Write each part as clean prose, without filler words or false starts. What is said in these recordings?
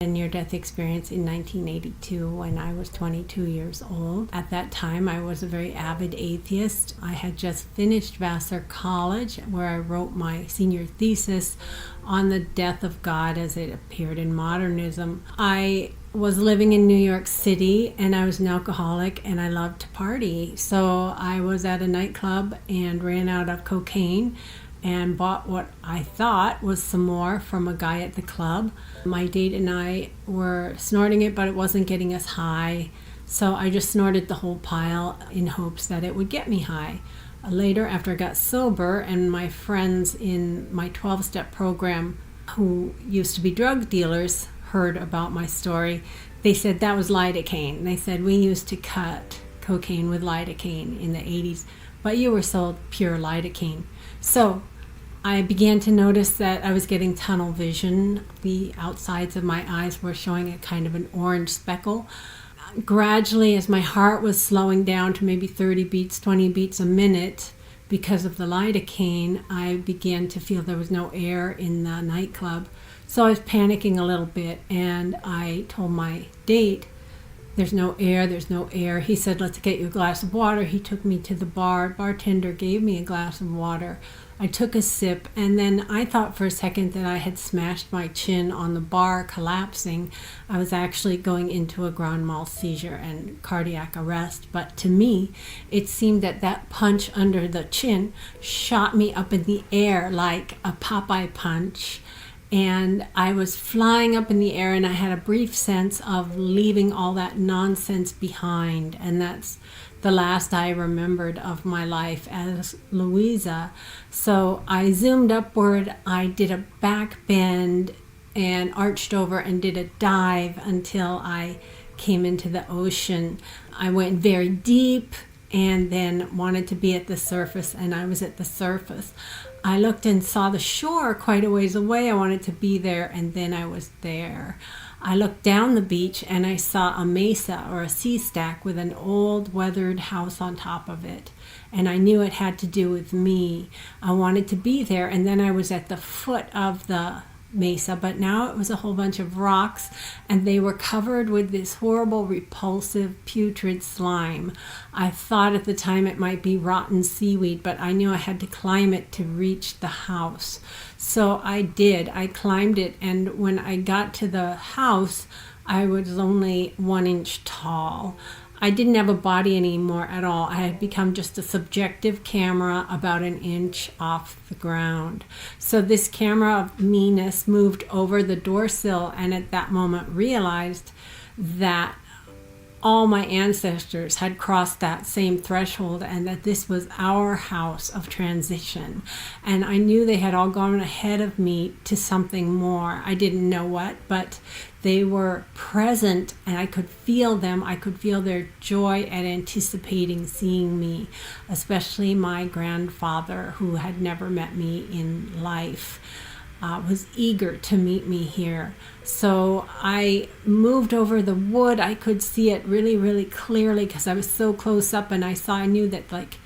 A near-death experience in 1982 when I was 22 years old. At that time, I was a very avid atheist. I had just finished Vassar College, where I wrote my senior thesis on the death of God as it appeared in modernism. I was living in New York City, and I was an alcoholic, and I loved to party. So I was at a nightclub and ran out of cocaine and bought what I thought was some more from a guy at the club. My date and I were snorting it, but it wasn't getting us high. So I just snorted the whole pile in hopes that it would get me high. Later, after I got sober, and my friends in my 12-step program who used to be drug dealers heard about my story, they said that was lidocaine. They said, we used to cut cocaine with lidocaine in the 80s, but you were sold pure lidocaine. So I began to notice that I was getting tunnel vision. The outsides of my eyes were showing a kind of an orange speckle. Gradually, as my heart was slowing down to maybe 30 beats, 20 beats a minute because of the lidocaine, I began to feel there was no air in the nightclub. So I was panicking a little bit, and I told my date, there's no air, there's no air. He said, let's get you a glass of water. He took me to the bar. Bartender gave me a glass of water. I took a sip, and then I thought for a second that I had smashed my chin on the bar, collapsing. I was actually going into a grand mal seizure and cardiac arrest. But to me, it seemed that that punch under the chin shot me up in the air like a Popeye punch. And I was flying up in the air, and I had a brief sense of leaving all that nonsense behind. And that's the last I remembered of my life as Louisa. So I zoomed upward, I did a back bend and arched over and did a dive until I came into the ocean. I went very deep and then wanted to be at the surface, and I was at the surface. I looked and saw the shore quite a ways away. I wanted to be there, and then I was there. I looked down the beach and I saw a mesa or a sea stack with an old weathered house on top of it. And I knew it had to do with me. I wanted to be there, and then I was at the foot of the mesa, but now it was a whole bunch of rocks, and they were covered with this horrible, repulsive, putrid slime. I thought at the time it might be rotten seaweed, but I knew I had to climb it to reach the house. So I did. I climbed it, and when I got to the house, I was only 1 inch tall. I didn't have a body anymore at all. I had become just a subjective camera about 1 inch off the ground. So this camera of meanness moved over the door sill, and at that moment realized that all my ancestors had crossed that same threshold, and that this was our house of transition. And I knew they had all gone ahead of me to something more. I didn't know what, but they were present, and I could feel them. I could feel their joy at anticipating seeing me, especially my grandfather, who had never met me in life. Was eager to meet me here. So I moved over the wood. I could see it really, really clearly because I was so close up, and I knew that like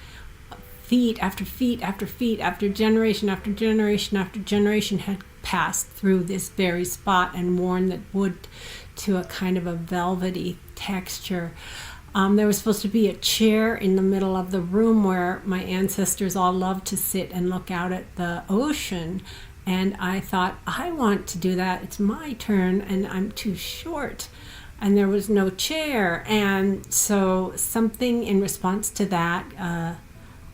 feet after feet after feet after generation after generation after generation had passed through this very spot and worn the wood to a kind of a velvety texture. There was supposed to be a chair in the middle of the room where my ancestors all loved to sit and look out at the ocean. And I thought, I want to do that. It's my turn, and I'm too short. And there was no chair. And so something in response to that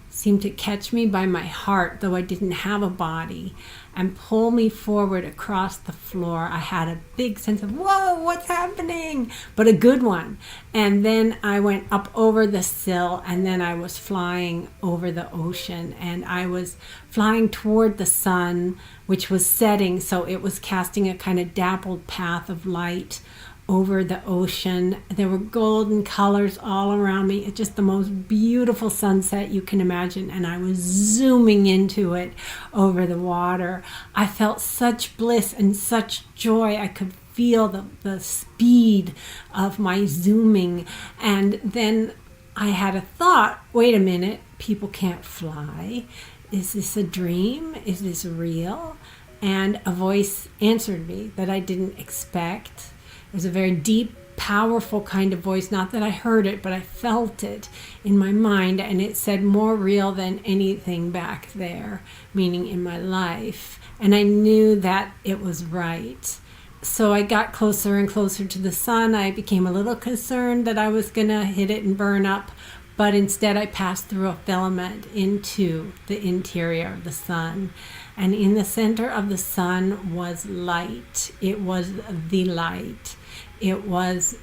seemed to catch me by my heart, though I didn't have a body, and pull me forward across the floor. I had a big sense of, whoa, what's happening? But a good one. And then I went up over the sill, and then I was flying over the ocean, and I was flying toward the sun, which was setting, so it was casting a kind of dappled path of light over the ocean. There were golden colors all around me. It's just the most beautiful sunset you can imagine, and I was zooming into it over the water. I felt such bliss and such joy. I could feel the speed of my zooming. And then I had a thought, wait a minute, people can't fly. Is this a dream? Is this real? and a voice answered me that I didn't expect. It was a very deep, powerful kind of voice. Not that I heard it, but I felt it in my mind, and it said more real than anything back there, meaning in my life. And I knew that it was right. So I got closer and closer to the sun. I became a little concerned that I was going to hit it and burn up, but instead I passed through a filament into the interior of the sun. And in the center of the sun was light. It was the light. It was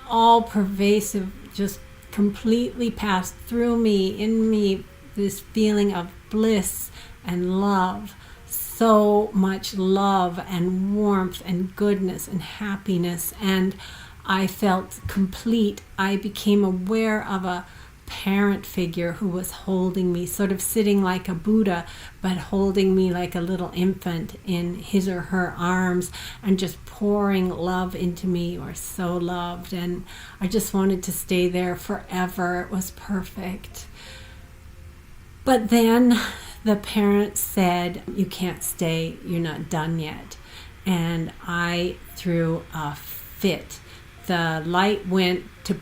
all pervasive, just completely passed through me, in me, this feeling of bliss and love. So much love and warmth and goodness and happiness, and I felt complete. I became aware of a parent figure who was holding me, sort of sitting like a Buddha, but holding me like a little infant in his or her arms and just pouring love into me. You are so loved, and I just wanted to stay there forever. It was perfect. But then the parent said, "You can't stay, you're not done yet." And I threw a fit. The light went to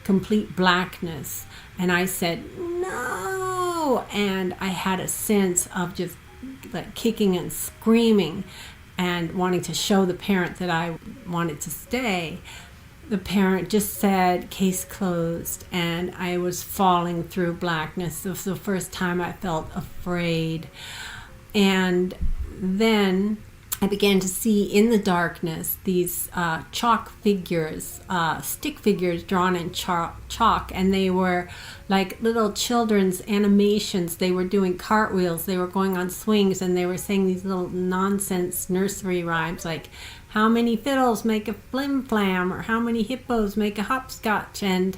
complete blackness, and I said, "No!" And I had a sense of just like kicking and screaming and wanting to show the parent that I wanted to stay. The parent just said, "Case closed," and I was falling through blackness. It was the first time I felt afraid. And then I began to see in the darkness these chalk figures, stick figures drawn in chalk, and they were like little children's animations. They were doing cartwheels, they were going on swings, and they were saying these little nonsense nursery rhymes like, "How many fiddles make a flim-flam?" or "How many hippos make a hopscotch?" And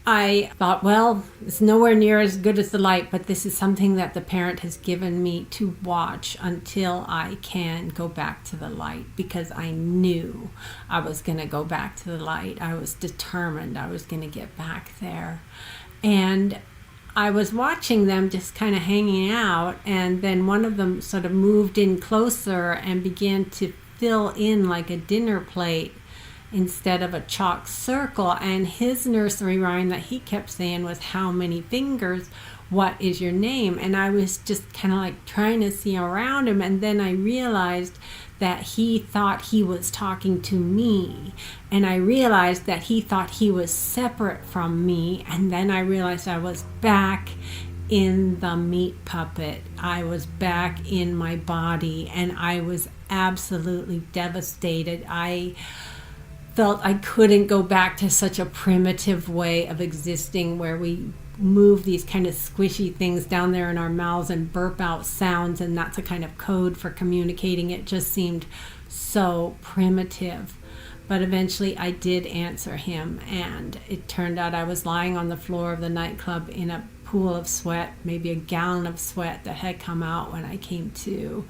I thought, well, it's nowhere near as good as the light, but this is something that the parent has given me to watch until I can go back to the light, because I knew I was going to go back to the light. I was determined I was going to get back there. And I was watching them just kind of hanging out, and then one of them sort of moved in closer and began to fill in like a dinner plate instead of a chalk circle. And his nursery rhyme that he kept saying was, "How many fingers? What is your name?" And I was just kind of like trying to see around him, and then I realized that he thought he was talking to me, and I realized that he thought he was separate from me, and then I realized I was back in the meat puppet. I was back in my body, and I was absolutely devastated. I felt I couldn't go back to such a primitive way of existing where we move these kind of squishy things down there in our mouths and burp out sounds, and that's a kind of code for communicating. It just seemed so primitive. But eventually I did answer him, and it turned out I was lying on the floor of the nightclub in a pool of sweat, maybe a gallon of sweat that had come out when I came to.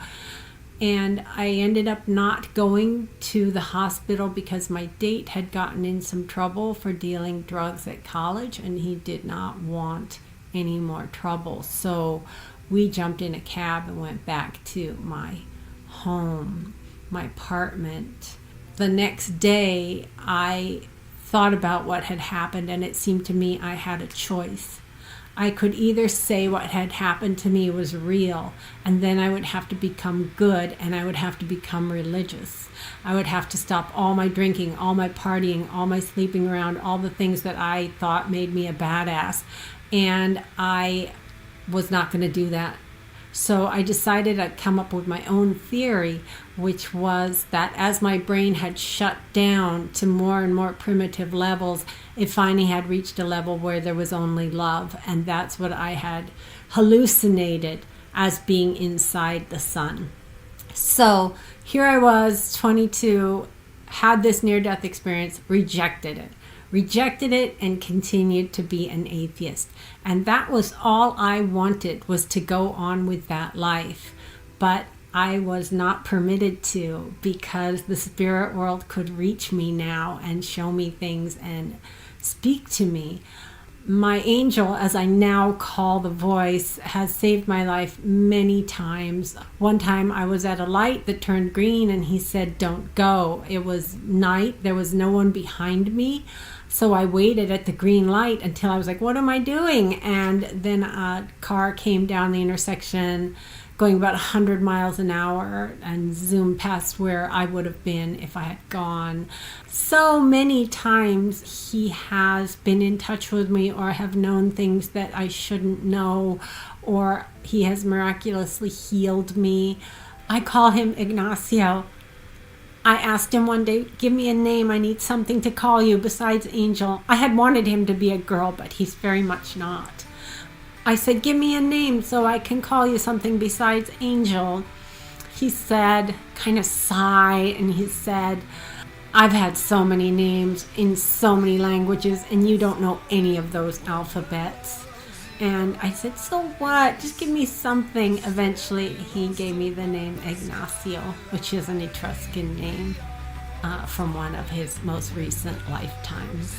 And I ended up not going to the hospital because my date had gotten in some trouble for dealing drugs at college, and he did not want any more trouble. So we jumped in a cab and went back to my home, my apartment. The next day, I thought about what had happened, and it seemed to me I had a choice. I could either say what had happened to me was real, and then I would have to become good, and I would have to become religious. I would have to stop all my drinking, all my partying, all my sleeping around, all the things that I thought made me a badass, and I was not going to do that. So I decided I'd come up with my own theory, which was that as my brain had shut down to more and more primitive levels, it finally had reached a level where there was only love. And that's what I had hallucinated as being inside the sun. So here I was, 22, had this near-death experience, rejected it and continued to be an atheist. And that was all I wanted, was to go on with that life. But I was not permitted to, because the spirit world could reach me now and show me things and speak to me. My angel, as I now call the voice, has saved my life many times. One time I was at a light that turned green and he said, "Don't go." It was night. There was no one behind me. So I waited at the green light until I was like, what am I doing? And then a car came down the intersection going about 100 miles an hour and zoomed past where I would have been if I had gone. So many times he has been in touch with me, or have known things that I shouldn't know, or he has miraculously healed me. I call him Ignacio. I asked him one day, "Give me a name, I need something to call you besides Angel." I had wanted him to be a girl, but he's very much not. I said, "Give me a name so I can call you something besides Angel." He said, kind of sigh, and he said, "I've had so many names in so many languages, and you don't know any of those alphabets." And I said, "So what? Just give me something." Eventually, he gave me the name Ignacio, which is an Etruscan name from one of his most recent lifetimes.